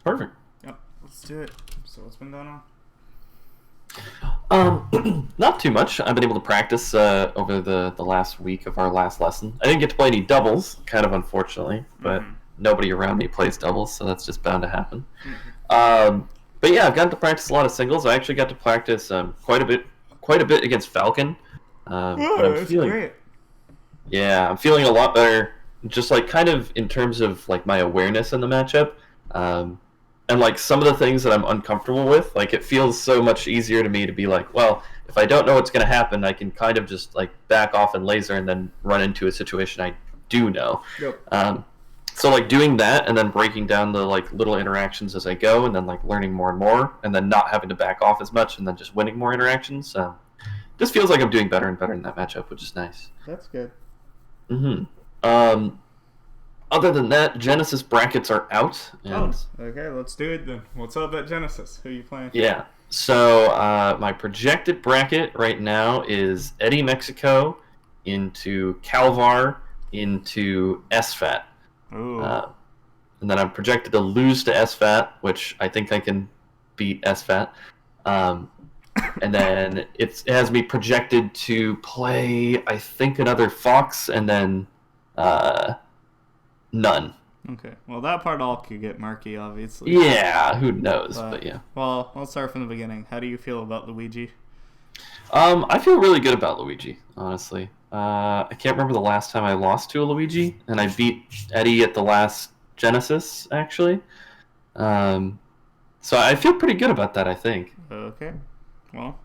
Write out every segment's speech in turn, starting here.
Perfect. Yep, let's do it. So what's been going on? Not too much. I've been able to practice over the last week of our last lesson. I didn't get to play any doubles, kind of unfortunately, but Mm-hmm. nobody around me plays doubles, so that's just bound to happen. Mm-hmm. But yeah, I've gotten to practice a lot of singles. I actually got to practice quite a bit against Falcon. But Oh, that's great. I'm feeling a lot better, just like kind of in terms of like my awareness in the matchup, um, and like some of the things that I'm uncomfortable with. Like it feels so much easier to me to be like, well, if I don't know what's going to happen, I can kind of just like back off and laser, and then run into a situation I do know. Yep. So like doing that, and then breaking down the like little interactions as I go, and then like learning more and more, and then not having to back off as much, and then just winning more interactions. Just feels like I'm doing better and better in that matchup, which is nice. That's good. hmm Um, Other than that, Genesis brackets are out, Oh, and okay, let's do it then. What's up at Genesis? Who are you playing? yeah. So my projected bracket right now is Eddie Mexico into Calvar into SFAT. Ooh. Uh, and then I'm projected to lose to SFAT, which I think I can beat SFAT. Um, and then it has me projected to play, I think, another Fox, and then uh, none. Okay. Well, that part all could get murky, obviously. Yeah, who knows? But But, yeah. well, let's start from the beginning. How do you feel about Luigi? I feel really good about Luigi, honestly. I can't remember the last time I lost to a Luigi, and I beat Eddie at the last Genesis, actually. Um, so I feel pretty good about that, I think. Okay. Well,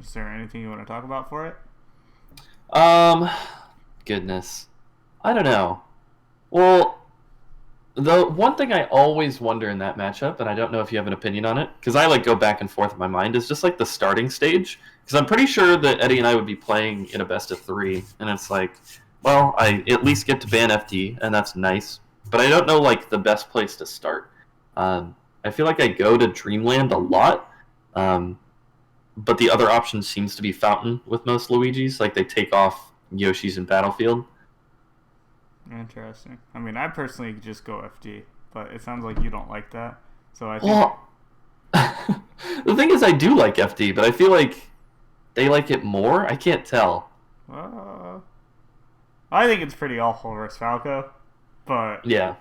is there anything you want to talk about for it? Um, Goodness. I don't know. Well, the one thing I always wonder in that matchup, and I don't know if you have an opinion on it, because I like go back and forth in my mind, is just like the starting stage. Because I'm pretty sure that Eddie and I would be playing in a best of three, and it's like, well, I at least get to ban FD, and that's nice. But I don't know like the best place to start. I feel like I go to Dreamland a lot, um, but the other option seems to be Fountain with most Luigis. Like they take off Yoshi's in Battlefield. Interesting. I mean, I personally just go FD, but it sounds like you don't like that. So I think. Well, the thing is, I do like FD, but I feel like they like it more. I can't tell. Uh, I think it's pretty awful versus Falco, but Yeah,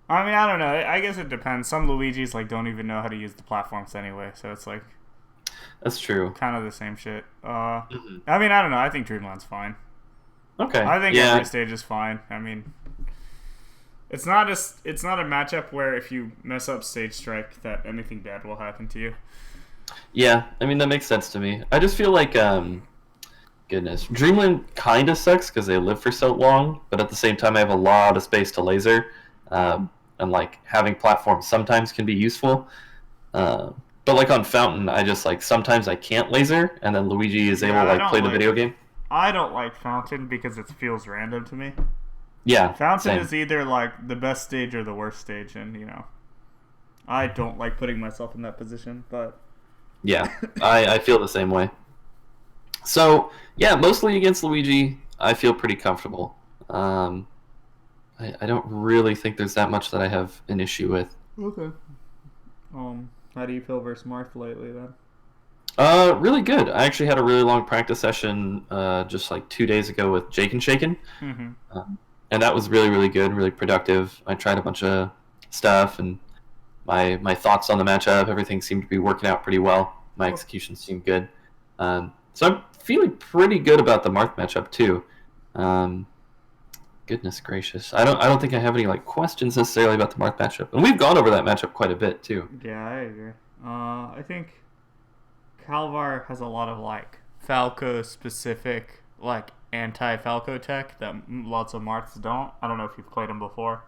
I mean, I don't know. I guess it depends. Some Luigi's like don't even know how to use the platforms anyway, so it's like that's true. kind of the same shit. Mhm. I mean, I don't know. I think Dreamland's fine. Okay. I think Yeah. every stage is fine. I mean, it's not a matchup where if you mess up stage strike that anything bad will happen to you. Yeah. I mean that makes sense to me. I just feel like goodness, Dreamland kind of sucks because they live for so long, but at the same time I have a lot of space to laser, and like having platforms sometimes can be useful. Uh, but like on Fountain, I just like sometimes I can't laser, and then Luigi is able Yeah, to like play the video game. I don't like Fountain because it feels random to me. Yeah, Fountain same. is either like the best stage or the worst stage, and I don't like putting myself in that position. But Yeah, I feel the same way. So yeah, mostly against Luigi, I feel pretty comfortable. Um, I don't really think there's that much that I have an issue with. okay. How do you feel versus Marth lately then? Really good. I actually had a really long practice session just like 2 days ago with Jake and Shaken, Mm-hmm. and that was really really good, really productive. I tried a bunch of stuff, and my thoughts on the matchup, everything seemed to be working out pretty well. My Cool. execution seemed good, so I'm feeling pretty good about the Marth matchup too. Um, Goodness gracious, I don't think I have any like questions necessarily about the Marth matchup, and we've gone over that matchup quite a bit too. Yeah, I agree. I think Calvar has a lot of like Falco specific like anti Falco tech that lots of Marths don't. I don't know if you've played him before.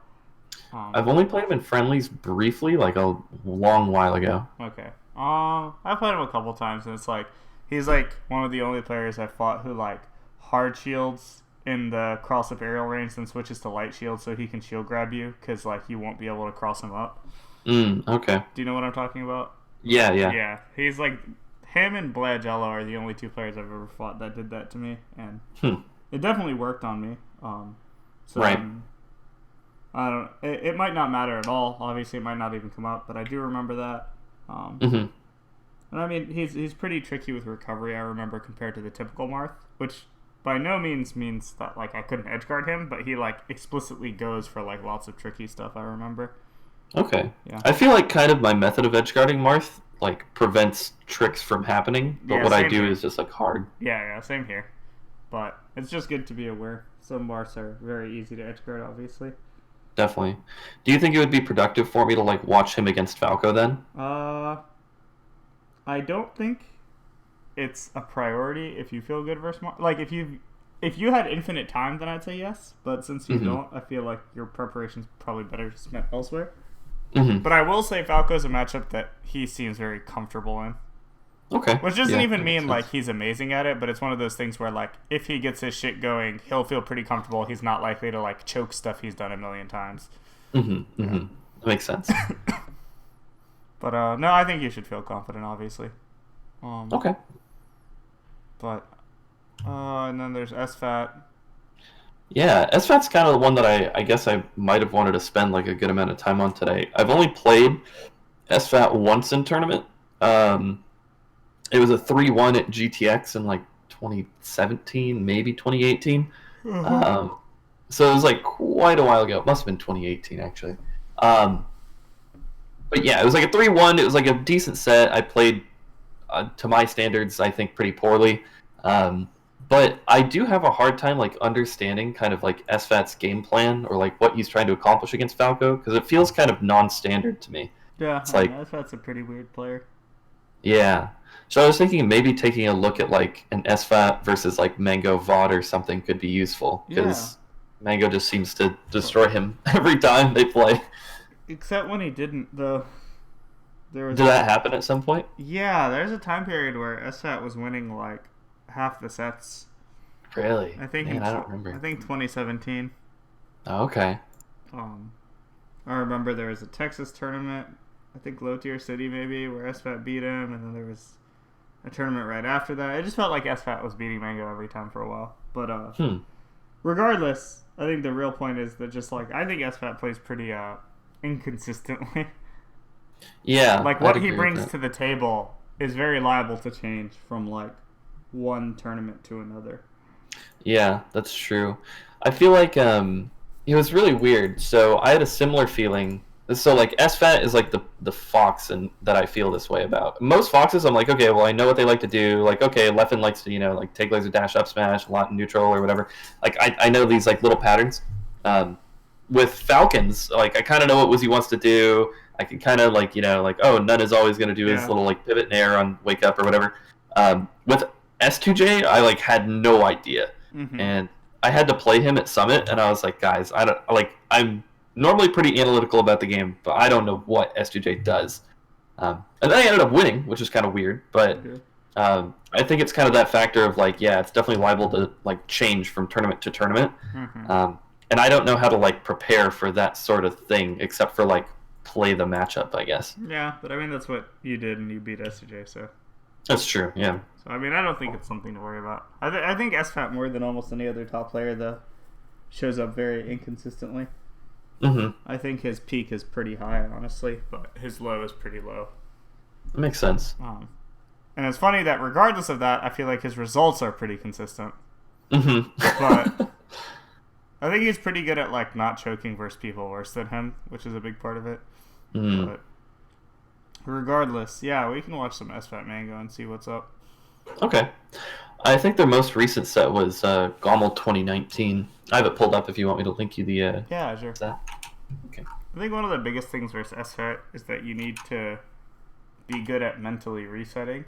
I've only played him in friendlies briefly, like a long while ago. Okay. I've played him a couple times, and it's like he's like one of the only players I've fought who like hard shields in the cross up aerial range, then switches to light shield so he can shield grab you because like you won't be able to cross him up. Okay. Do you know what I'm talking about? Yeah, yeah. Yeah, he's like him and Blagello are the only two players I've ever fought that did that to me, and Hmm. it definitely worked on me. So Right. I don't. It might not matter at all. Obviously, it might not even come up, but I do remember that. Mm-hmm. And I mean, he's pretty tricky with recovery. I remember compared to the typical Marth, which by no means means that like I couldn't edgeguard him, but he like explicitly goes for like lots of tricky stuff. I remember. Okay. Yeah. I feel like kind of my method of edgeguarding Marth like prevents tricks from happening, but Yeah, what I same do here. is just like hard. Yeah, same here. But it's just good to be aware. Some Marths are very easy to edgeguard, obviously. Definitely. Do you think it would be productive for me to like watch him against Falco then? I don't think it's a priority if you feel good versus like if you had infinite time, then I'd say yes. But since you Mm-hmm. don't, I feel like your preparation's probably better spent elsewhere. Mm-hmm. But I will say Falco's a matchup that he seems very comfortable in. Okay. Which doesn't Yeah, even that mean makes like sense. he's amazing at it, but it's one of those things where like if he gets his shit going, he'll feel pretty comfortable. He's not likely to like choke stuff he's done a million times. Mm-hmm. Mm-hmm. That makes sense. But no, I think you should feel confident, obviously. Okay. But and then there's SFAT. Yeah, SFAT's kind of the one that I guess I might have wanted to spend like a good amount of time on today. I've only played SFAT once in tournament. It was a 3-1 at GTX in like 2017, maybe 2018. So it was like quite a while ago. It must have been 2018 actually. Um, but yeah, it was like a 3-1. It was like a decent set. I played to my standards, I think, pretty poorly. But I do have a hard time like understanding kind of like SFAT's game plan or like what he's trying to accomplish against Falco because it feels kind of non-standard to me. Yeah, It's I mean, like, SFAT's a pretty weird player. yeah. So I was thinking maybe taking a look at like an SFAT versus like Mango VOD or something could be useful Yeah. because Mango just seems to destroy him every time they play. Except when he didn't, though. There was Did that happen at some point? Yeah, there's a time period where SFAT was winning like half the sets. Really? I think Man, I don't remember. I think 2017. Oh, okay. I remember there was a Texas tournament, I think Low Tier City maybe, where SFAT beat him, and then there was a tournament right after that. It just felt like SFAT was beating Mango every time for a while. But regardless, I think the real point is that just like I think SFAT plays pretty inconsistently. Yeah. Like I'd what he agree with brings that. to the table is very liable to change from like one tournament to another. Yeah, that's true. I feel like it was really weird. So I had a similar feeling. So like SFAT is like the fox and that I feel this way about. Most foxes I'm like, okay, well I know what they like to do. Like, okay, Leffen likes to, like take laser dash up smash, a lot in neutral or whatever. Like I know these like little patterns. With Falcons, like I kinda know what Wizzy wants to do. I can kinda like, like, oh, none is always gonna do his Yeah. little like pivot and air on wake up or whatever. With S2J, I like had no idea. Mm-hmm. And I had to play him at Summit, and I was like, guys, I'm normally pretty analytical about the game, but I don't know what S2J does. And then I ended up winning, which is kind of weird, but Okay. I think it's kind of that factor of like, yeah, it's definitely liable to like change from tournament to tournament. Mm-hmm. And I don't know how to like prepare for that sort of thing, except for like play the matchup, I guess. Yeah, but I mean that's what you did and you beat SJ, so That's true, yeah. I mean I don't think it's something to worry about. I think SFAT more than almost any other top player though shows up very inconsistently. Mm-hmm. I think his peak is pretty high, honestly, but his low is pretty low. That makes sense. And it's funny that regardless of that, I feel like his results are pretty consistent. Mm-hmm. But I think he's pretty good at like not choking versus people worse than him, which is a big part of it. Mm. But regardless, yeah, we can watch some SFAT Mango and see what's up. Okay. I think their most recent set was Gommel 2019. I have it pulled up if you want me to link you the Yeah, sure. set. Okay. I think one of the biggest things versus SFAT is that you need to be good at mentally resetting.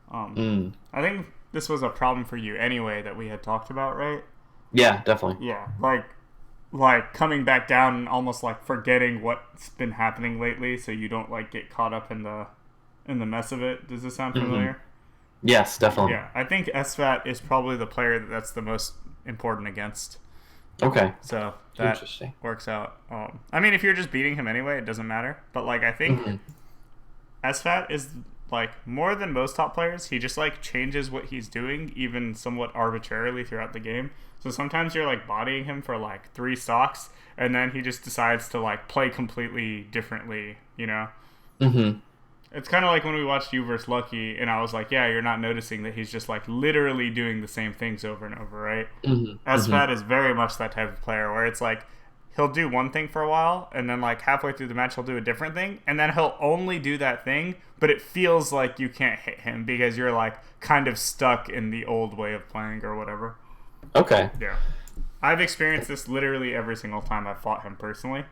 I think this was a problem for you anyway that we had talked about, right? Yeah, definitely. Yeah, like coming back down and almost like forgetting what's been happening lately, so you don't like get caught up in the mess of it. Does this sound familiar? Yes, definitely. Yeah, I think SFAT is probably the player that's the most important against. Okay. So that Interesting. works out. I mean, if you're just beating him anyway, it doesn't matter. But like, I think SFAT is like more than most top players, he just like changes what he's doing even somewhat arbitrarily throughout the game. So sometimes you're like bodying him for like 3 stocks, and then he just decides to like play completely differently, you know? Mm-hmm. It's kind of like when we watched you versus Lucky, and I was like, yeah, you're not noticing that he's just like literally doing the same things over and over, right? Mm-hmm. SFAT is very much that type of player where it's like he'll do one thing for a while, and then like halfway through the match he'll do a different thing, and then he'll only do that thing, but it feels like you can't hit him because you're like kind of stuck in the old way of playing or whatever. Okay. Yeah. I've experienced this literally every single time I've fought him personally.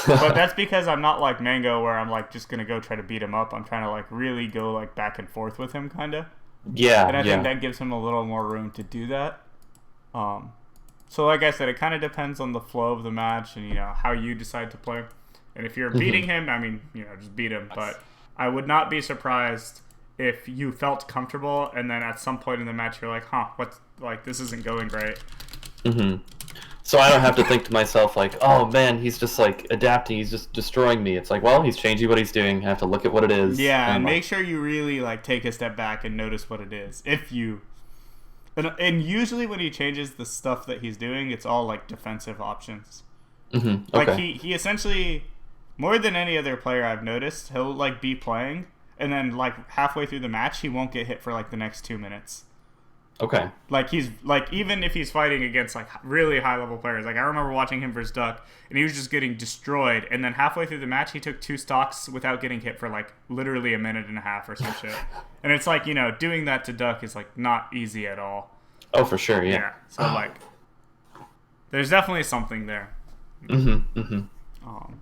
But that's because I'm not like Mango where I'm like just gonna go try to beat him up. I'm trying to like really go like back and forth with him kinda. Yeah. And I yeah. think that gives him a little more room to do that. So like I said, it kinda depends on the flow of the match and, you know, how you decide to play. And if you're beating him, I mean, you know, just beat him. But I would not be surprised if you felt comfortable and then at some point in the match you're like, what's like this isn't going right. Mm-hmm. So I don't have to think to myself like, oh man, he's just like adapting, he's just destroying me. It's like, well, he's changing what he's doing. I have to look at what it is. Yeah, and like, make sure you really like take a step back and notice what it is. If you and usually when he changes the stuff that he's doing, it's all like defensive options. Mm-hmm. Like Okay. he essentially, more than any other player I've noticed, he'll like be playing and then like halfway through the match he won't get hit for like the next 2 minutes. Okay. Like he's like even if he's fighting against like really high level players, like I remember watching him versus Duck, and he was just getting destroyed. And then halfway through the match, he took 2 stocks without getting hit for like literally a minute and a half or some shit. And it's like, you know, doing that to Duck is like not easy at all. Oh, for sure. Yeah. So like, there's definitely something there. Mm-hmm. Mm-hmm.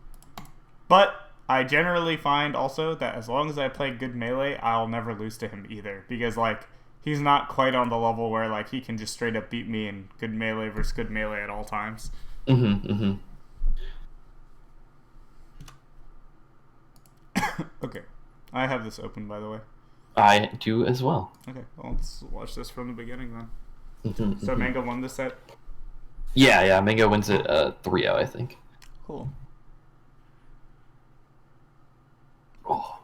But I generally find also that as long as I play good melee, I'll never lose to him either, because like, he's not quite on the level where like he can just straight up beat me in good melee versus good melee at all times. Mm-hmm. Mm-hmm. Okay. I have this open, by the way. I do as well. Okay, well, let's watch this from the beginning then. Mm-hmm. So Mango won this set? Yeah. Mango wins it 3-0, I think. Cool. Oh.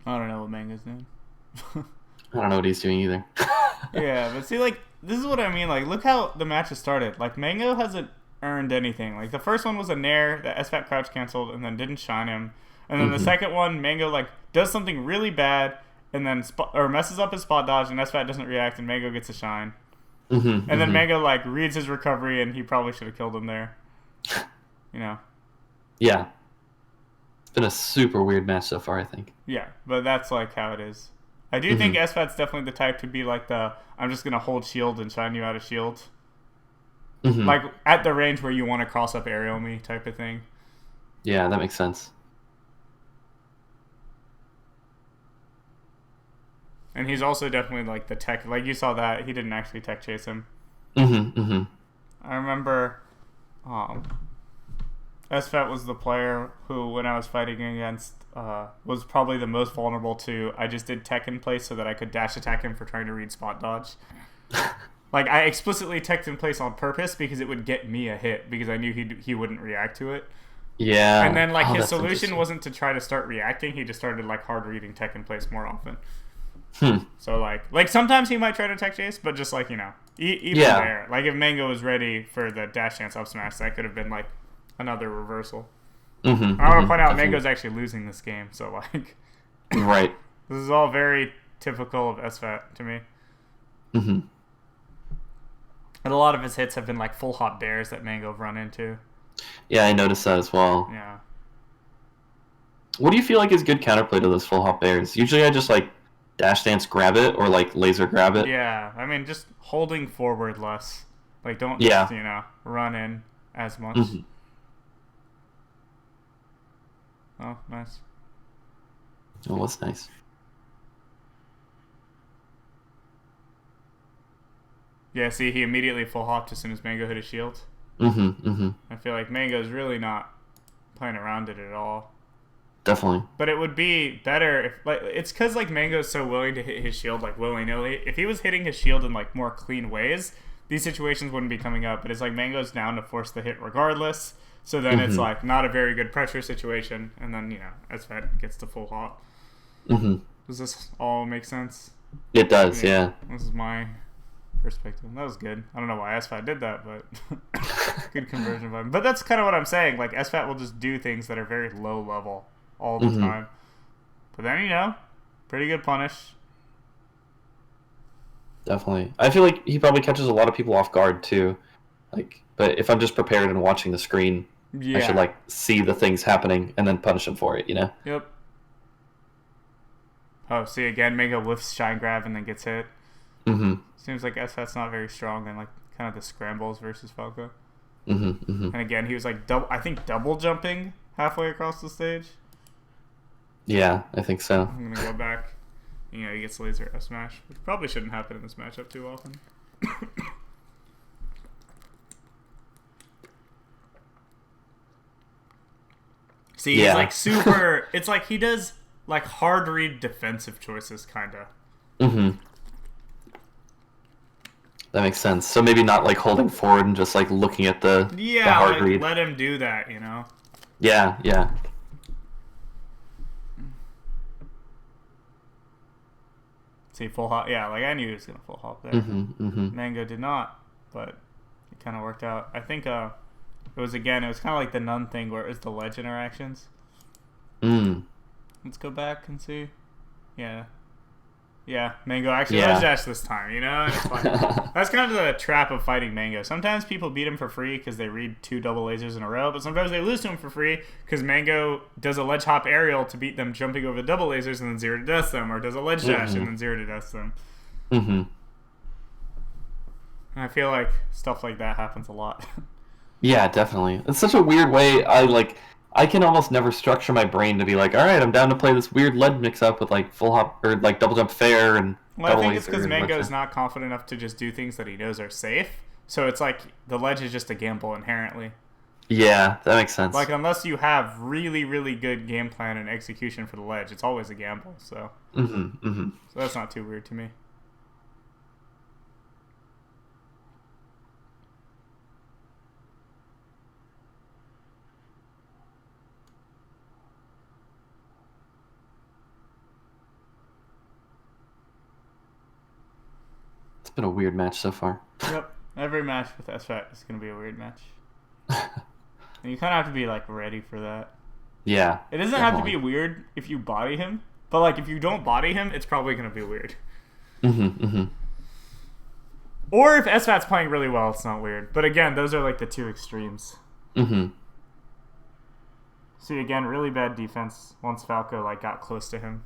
I don't know what Mango's doing. I don't know what he's doing either. Yeah, but see, like, this is what I mean. Like, look how the match has started. Like, Mango hasn't earned anything. Like, the first one was a Nair that SFAT crouch canceled and then didn't shine him. And then the second one, Mango, like, does something really bad and then messes up his spot dodge, and SFAT doesn't react, and Mango gets a shine. Mm-hmm. And then Mango, like, reads his recovery, and he probably should have killed him there. You know? Yeah. It's been a super weird match so far, I think. Yeah, but that's, like, how it is. I do think SFAT's definitely the type to be like I'm just going to hold shield and shine you out of shield. Mm-hmm. Like, at the range where you want to cross up aerial me type of thing. Yeah, that makes sense. And he's also definitely, like, the tech. Like, you saw that. He didn't actually tech chase him. Mm-hmm. Mm-hmm. I remember SFAT was the player who, when I was fighting against, was probably the most vulnerable to, I just did tech in place so that I could dash attack him for trying to read spot dodge. Like, I explicitly teched in place on purpose because it would get me a hit because I knew he wouldn't react to it. Yeah. And then, like, his that's solution wasn't to try to start reacting. He just started, like, hard reading tech in place more often. So, like sometimes he might try to tech chase, but just, like, you know, even there. Like, if Mango was ready for the dash dance up smash, that could have been, like, another reversal. Mm-hmm. I want to point out Mango's actually losing this game, so, like... Right. This is all very typical of SFAT to me. Mm-hmm. And a lot of his hits have been, like, full hop bears that Mango've run into. Yeah, I noticed that as well. Yeah. What do you feel like is good counterplay to those full hop bears? Usually I just, like, dash dance grab it or, like, laser grab it. Yeah, I mean, just holding forward less. Like, don't just, you know, run in as much. Mm-hmm. Oh, nice. Oh, that's nice. Yeah, see, he immediately full hopped as soon as Mango hit his shield. Mm-hmm. Mm-hmm. I feel like Mango's really not playing around it at all. Definitely. But it would be better if, like, it's because, like, Mango's so willing to hit his shield, like, willy-nilly. If he was hitting his shield in, like, more clean ways, these situations wouldn't be coming up. But it's like Mango's down to force the hit regardless. So then it's like not a very good pressure situation, and then SFAT gets the full hop. Does this all make sense? It does, yeah. This is my perspective. That was good. I don't know why SFAT did that, but good conversion button. But that's kind of what I'm saying. Like SFAT will just do things that are very low level all the time. But then pretty good punish. Definitely. I feel like he probably catches a lot of people off guard too. Like, but if I'm just prepared and watching the screen, I should like see the things happening and then punish him for it, Yep. Oh, see again, Mango whiffs shine grab and then gets hit. Seems like SFAT's not very strong in like kind of the scrambles versus Falco. And again, he was like double jumping halfway across the stage. Yeah, I think so. I'm gonna go back. He gets laser F smash, which probably shouldn't happen in this matchup too often. See, he's like super. It's like he does like hard read defensive choices, kinda. That makes sense. So maybe not like holding forward and just like looking at the hard read. Let him do that, Yeah. See, full hop. Yeah, like I knew he was gonna full hop there. Mango did not, but it kind of worked out. I think it was kind of like the Nun thing where it was the ledge interactions. Let's go back and see. Yeah, Mango actually ledge dash this time, And it's like, that's kind of the trap of fighting Mango. Sometimes people beat him for free because they read 2 double lasers in a row, but sometimes they lose to him for free because Mango does a ledge hop aerial to beat them jumping over the double lasers and then 0 to death them, or does a ledge dash and then 0 to death them. And I feel like stuff like that happens a lot. Yeah, definitely. It's such a weird way. I can almost never structure my brain to be like, all right, I'm down to play this weird lead mix-up with like full hop or like double jump fair and I think it's because Mango is not confident enough to just do things that he knows are safe. So it's like the ledge is just a gamble inherently. Yeah, that makes sense. Like unless you have really, really good game plan and execution for the ledge, it's always a gamble. So, so that's not too weird to me. It's been a weird match so far. Yep. Every match with SFAT is going to be a weird match. And you kind of have to be like ready for that. Yeah. It doesn't have to be weird if you body him, but like if you don't body him, it's probably going to be weird. Or if SFAT's playing really well, it's not weird. But again, those are like the 2 extremes. See, again, really bad defense once Falco like got close to him.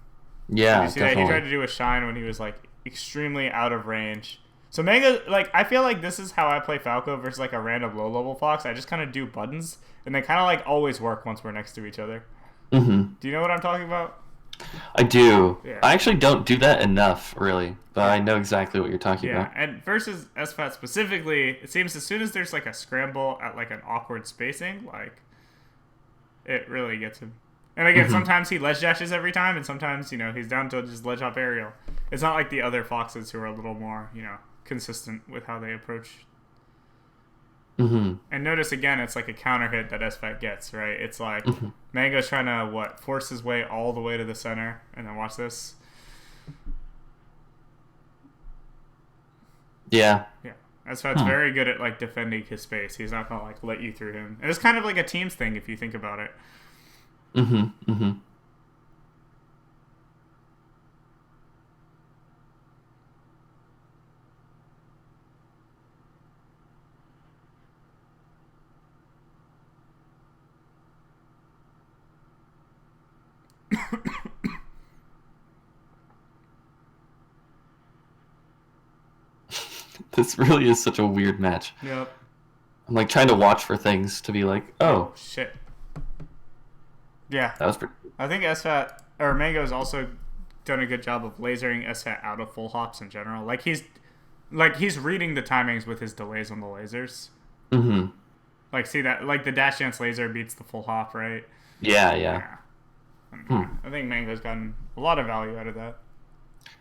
Yeah, you see that? He tried to do a shine when he was like extremely out of range. So Mango, like, I feel like this is how I play Falco versus like a random low level Fox. I just kind of do buttons, and they kind of like always work once we're next to each other. Do you know what I'm talking about? I do. Yeah. I actually don't do that enough, really, but I know exactly what you're talking about. Yeah, and versus SFAT specifically, it seems as soon as there's like a scramble at like an awkward spacing, like it really gets him. And again, sometimes he ledge dashes every time, and sometimes, he's down to just ledge hop aerial. It's not like the other Foxes who are a little more, consistent with how they approach. And notice again, it's like a counter hit that SFAT gets, right? It's like Mango's trying to, force his way all the way to the center, and then watch this. Yeah. SFAT's very good at, like, defending his space. He's not going to, like, let you through him. And it's kind of like a teams thing if you think about it. This really is such a weird match. Yep. I'm like trying to watch for things to be like, oh shit. Yeah. That was pretty. I think SFAT or Mango's also done a good job of lasering SFAT out of full hops in general. Like he's reading the timings with his delays on the lasers. Like see that like the dash dance laser beats the full hop, right? Yeah. I think Mango's gotten a lot of value out of that.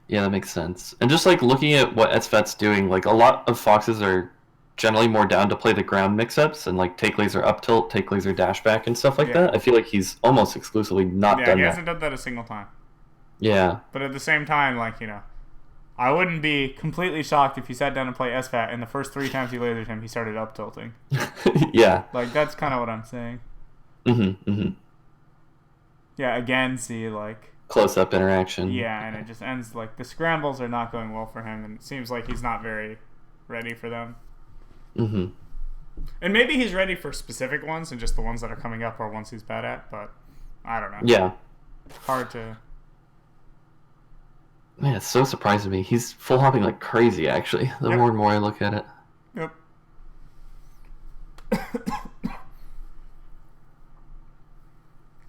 Yeah, that makes sense. And just like looking at what SFAT's doing, like a lot of foxes are generally more down to play the ground mix-ups and like take laser up tilt, take laser dash back and stuff like Yeah. that. I feel like he's almost exclusively not Yeah, he done that. hasn't done that a single time. Yeah. But at the same time, like, I wouldn't be completely shocked if he sat down and played SFAT and the first 3 times he lasered him, he started up tilting. Yeah. Like, that's kind of what I'm saying. Yeah, again, see, like... Close-up interaction. Yeah, and it just ends, like, the scrambles are not going well for him, and it seems like he's not very ready for them. And maybe he's ready for specific ones, and just the ones that are coming up are ones he's bad at, but I don't know. Yeah. Hard to... Man, it's so surprising to me. He's full hopping like crazy, actually, the more and more I look at it. Yep.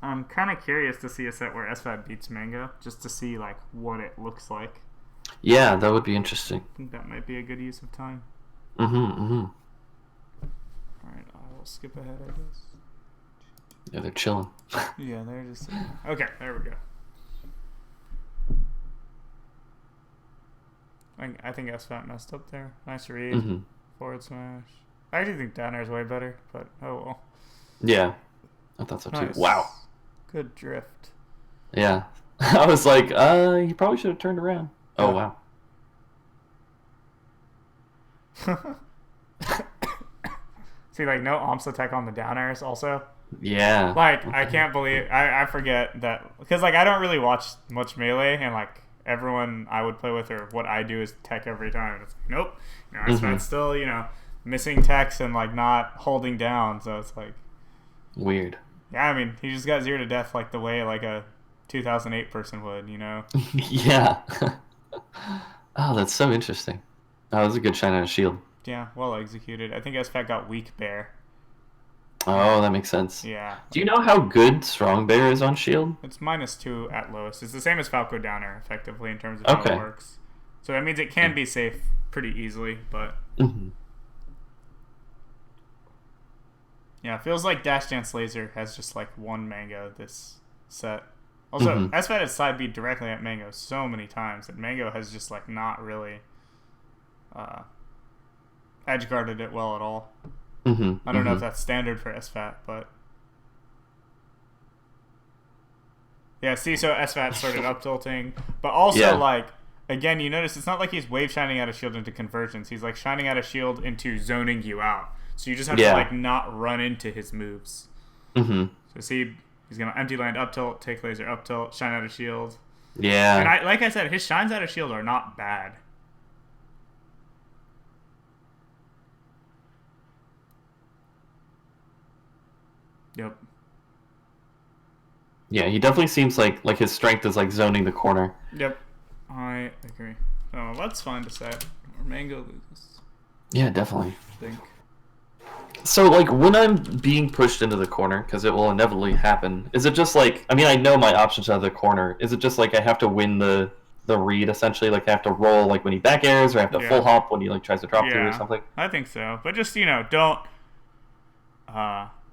I'm kind of curious to see a set where SFAT beats Mango, just to see like what it looks like. Yeah, that would be interesting. I think that might be a good use of time. Alright, I'll skip ahead, I guess. Yeah, they're chilling. Yeah, they're just... Okay, there we go. I think SFAT messed up there. Nice read. Forward smash. I actually think down air is way better, but oh well. Yeah, I thought so too. Nice. Wow. Good drift. Yeah. I was like, he probably should have turned around. Oh, wow. See, like, no Omps attack on the down airs also. Yeah. Like, okay. I can't believe... I forget that... Because, like, I don't really watch much Melee, and, like, everyone I would play with or what I do is tech every time. And it's like, nope. SFAT's still, missing techs and, like, not holding down. So it's like... Weird. Yeah, I mean, he just got 0 to death like the way, like, a 2008 person would, Yeah. Oh, that's so interesting. Oh, that was a good shine on a shield. Yeah, well executed. I think SFAT got weak bear. Oh, that makes sense. Yeah. Do you know how good strong bear is on shield? It's -2 at lowest. It's the same as Falco down air, effectively, in terms of how it works. So that means it can be safe pretty easily, but... Yeah, it feels like Dash Dance Laser has just, like, one Mango this set. Also, SFAT has side beat directly at Mango so many times that Mango has just, like, not really edge guarded it well at all. I don't know if that's standard for SFAT, but... Yeah, see, so SFAT started up tilting, but also, like, again, you notice it's not like he's wave shining out a shield into conversions. He's, like, shining out a shield into zoning you out. So you just have to, like, not run into his moves. So see, he's going to empty land up tilt, take laser up tilt, shine out a shield. Yeah. And like I said, his shines out of shield are not bad. Yep. Yeah, he definitely seems like his strength is like zoning the corner. Yep. I agree. Oh, that's fine to set. Or Mango loses. Yeah, definitely. I think. So, like, when I'm being pushed into the corner, because it will inevitably happen, is it just like, I mean, I know my options out of the corner. Is it just like I have to win the read, essentially? Like, I have to roll, like, when he back airs, or I have to full hop when he, like, tries to drop through or something? I think so. But just, don't...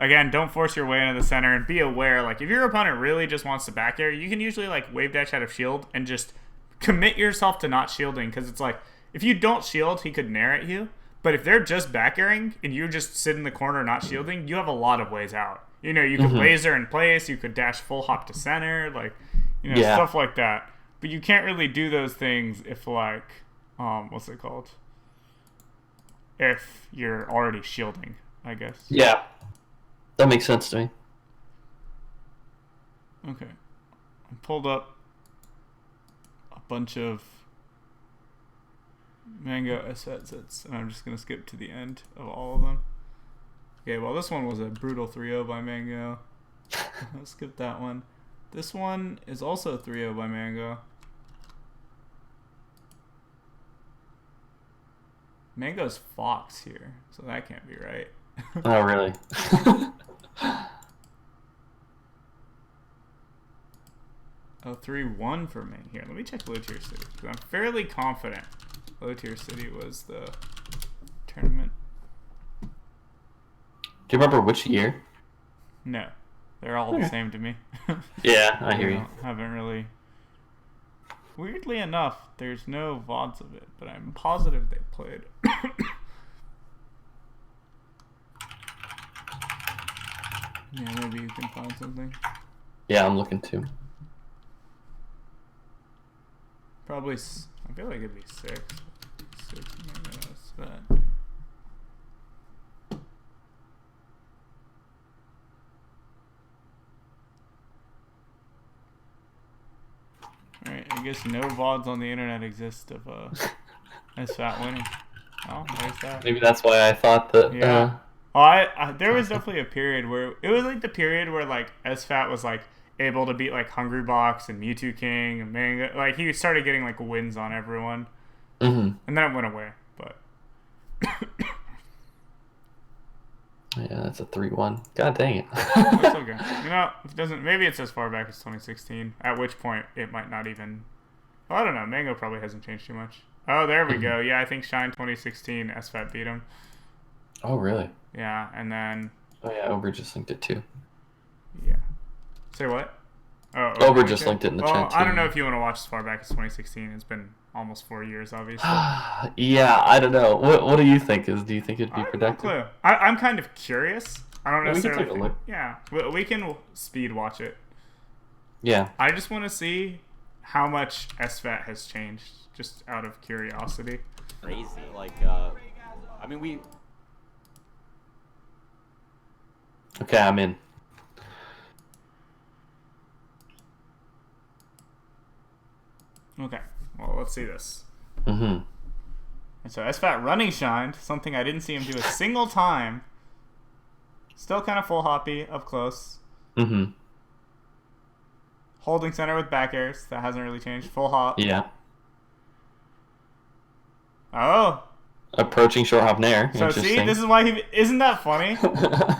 Again, don't force your way into the center, and be aware, like, if your opponent really just wants to back air, you can usually, like, wave dash out of shield and just commit yourself to not shielding, because it's like, if you don't shield, he could nair at you. But if they're just back airing and you just sit in the corner not shielding, you have a lot of ways out. You could laser in place, you could dash full hop to center, like, stuff like that. But you can't really do those things if, like, what's it called? If you're already shielding, I guess. Yeah. That makes sense to me. Okay. I pulled up a bunch of Mango SFAT sets, and I'm just going to skip to the end of all of them. Okay, well, this one was a brutal 3-0 by Mango. I'll skip that one. This one is also 3-0 by Mango. Mango's Fox here, so that can't be right. Oh, really? Oh, 3-1 for me. Here, let me check low tier city, because I'm fairly confident low tier city was the tournament. Do you remember which year? No. They're all the same to me. Yeah, I hear you. Haven't really weirdly enough, there's no VODs of it, but I'm positive they played. Yeah, maybe you can find something. Yeah, I'm looking too. Probably, I feel like it'd be 6. 6 minutes, that. Alright, I guess no VODs on the internet exist of SFAT winning. Oh, there's that. Maybe that's why I thought that. Yeah. Oh, there was definitely a period where it was like the period where like SFAT was like able to beat like Hungry Box and Mewtwo King and Mango. Like he started getting like wins on everyone, Mm-hmm. and then it went away. But Yeah, that's a 3-1. God dang it. it's okay. You know, it doesn't. Maybe it's as far back as 2016. At which point it might not even. Well, I don't know. Mango probably hasn't changed too much. Oh, there we go. Yeah, I think Shine 2016 SFAT beat him. Oh, really? Yeah, and then. Oh, yeah, Ober just linked it too. Yeah. Say what? Oh, Ober just linked it in the chat too. I don't know if you want to watch as far back as 2016. It's been almost 4 years, obviously. Yeah, I don't know. What do you think? Do you think it'd be I have no productive? clue. I'm kind of curious. I don't Yeah, we can necessarily take a think. look. Yeah, we can speed watch it. Yeah. I just want to see how much SFAT has changed, just out of curiosity. Crazy. Like, I mean, we. Okay, I'm in. Okay, well, let's see this. Mm-hmm. And so SFAT running shined, something I didn't see him do a single time. Still kind of full hoppy up close. Mm-hmm. Holding center with back airs. That hasn't really changed. Full hop. Yeah. Oh. Approaching short hop nair. So see, Interesting. this is why he... Isn't that funny?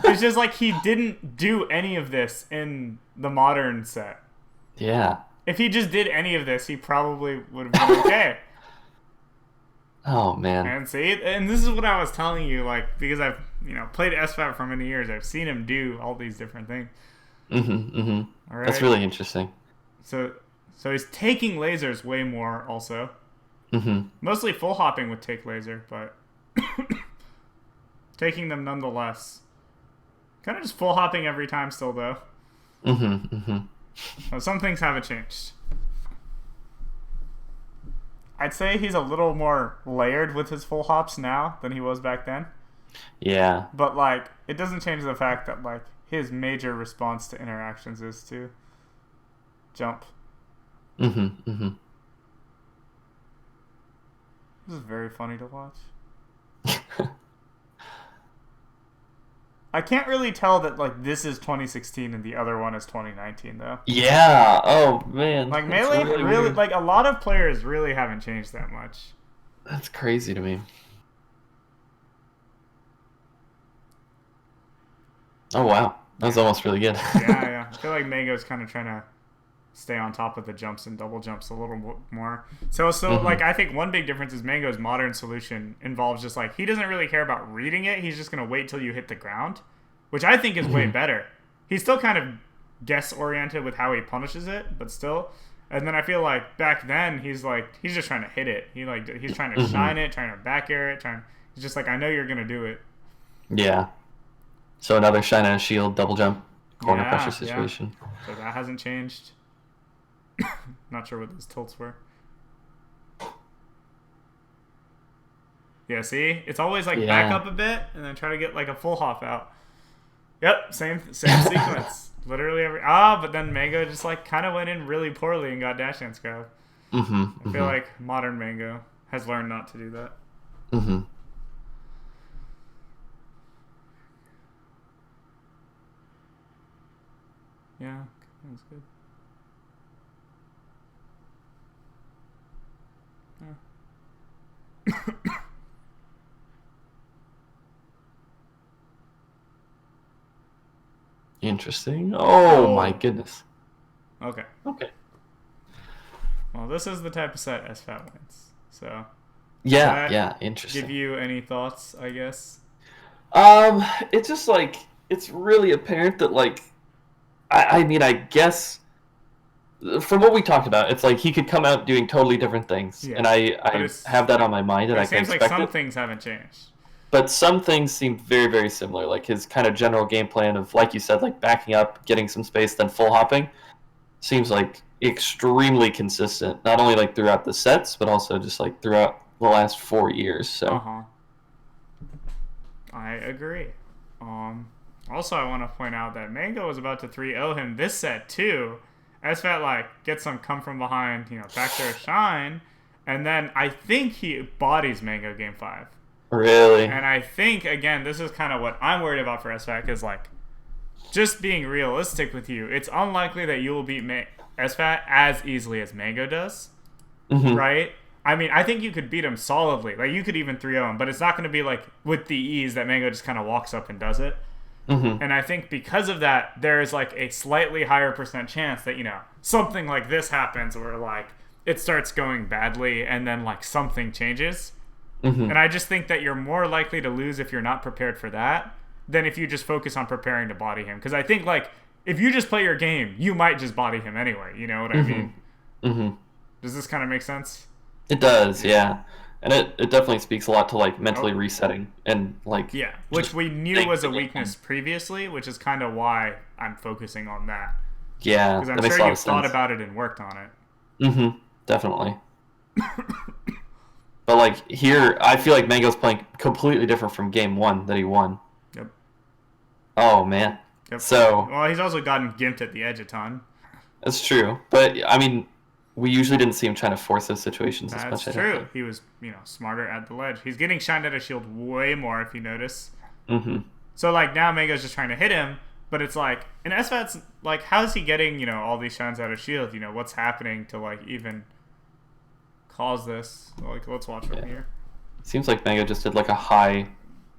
It's just like he didn't do any of this in the modern set. Yeah. If he just did any of this, he probably would have been okay. Oh, man. And see, and this is what I was telling you, like, because I've, played SFAT for many years. I've seen him do all these different things. Mm-hmm, mm-hmm. All right? That's really interesting. So he's taking lasers way more also. Mm-hmm. Mostly full hopping would take laser, but taking them nonetheless. Kind of just full hopping every time still, though. Mm-hmm, mm-hmm. So some things haven't changed. I'd say he's a little more layered with his full hops now than he was back then. Yeah. But, like, it doesn't change the fact that, like, his major response to interactions is to jump. Mm-hmm, mm-hmm. This is very funny to watch. I can't really tell that, like, this is 2016 and the other one is 2019, though. Yeah. Oh, man. Like, That's Melee, really really weird. like, a lot of players really haven't changed that much. That's crazy to me. Oh, wow. That was almost really good. Yeah. I feel like Mango's kind of trying to stay on top of the jumps and double jumps a little more. So like, I think one big difference is Mango's modern solution involves just, like, he doesn't really care about reading it. He's just going to wait till you hit the ground, which I think is way better. He's still kind of guess-oriented with how he punishes it, but still. And then I feel like back then, he's just trying to hit it. He's trying to shine it, trying to back air it, he's just like, I know you're going to do it. Yeah. So another shine and a shield, double jump, corner Yeah, pressure situation. Yeah. So that hasn't changed. Not sure what those tilts were. Yeah, see? It's always like back up a bit and then try to get like a full hop out. Yep, same sequence. Literally every... but then Mango just like kind of went in really poorly and got dash dance grab. Mm-hmm. I feel like modern Mango has learned not to do that. Mm-hmm. Yeah, that's good. Yeah. Interesting. Oh, my goodness. Okay. Okay. Well, this is the type of set SFAT wins. So, Yeah, interesting. give you any thoughts, I guess? It's just like, it's really apparent that, like, I mean, I guess from what we talked about, it's like he could come out doing totally different things, Yeah. and But I it's, have that on my mind, and it I can seems like expect some it. things haven't changed. But some things seem very, very similar. Like his kind of general game plan of, like you said, like backing up, getting some space, then full hopping, seems like extremely consistent. Not only like throughout the sets, but also just like throughout the last 4 years. So. Uh-huh. I agree. Also, I want to point out that Mango was about to 3-0 him this set, too. SFAT, like, gets some come from behind, back there shine. And then I think he bodies Mango game 5. Really? And I think, again, this is kind of what I'm worried about for SFAT, because, like, just being realistic with you, it's unlikely that you will beat SFAT as easily as Mango does, right? I mean, I think you could beat him solidly. Like, you could even 3-0 him, but it's not going to be, like, with the ease that Mango just kind of walks up and does it. And I think because of that, there's, like, a slightly higher percent chance that, something like this happens where, like, it starts going badly and then, like, something changes. And I just think that you're more likely to lose if you're not prepared for that than if you just focus on preparing to body him. Because I think, like, if you just play your game, you might just body him anyway. You know what I mean? Does this kind of make sense? It does, yeah. And it definitely speaks a lot to, like, mentally resetting and, like... Yeah, which we knew was a weakness previously, which is kind of why I'm focusing on that. Yeah, because I'm sure you've thought about it and worked on it. Definitely. But, like, here, I feel like Mango's playing completely different from game 1 that he won. Yep. Oh, man. Yep. So... Well, he's also gotten gimped at the edge a ton. That's true. But, I mean... We usually didn't see him trying to force those situations as much. That's true. He was, smarter at the ledge. He's getting shined at a shield way more, if you notice. So, like, now Mango's just trying to hit him, but it's like, and SFAT's, like, how's he getting, all these shines out of shield? What's happening to, like, even cause this? Like, let's watch from here. Seems like Mango just did, like, a high,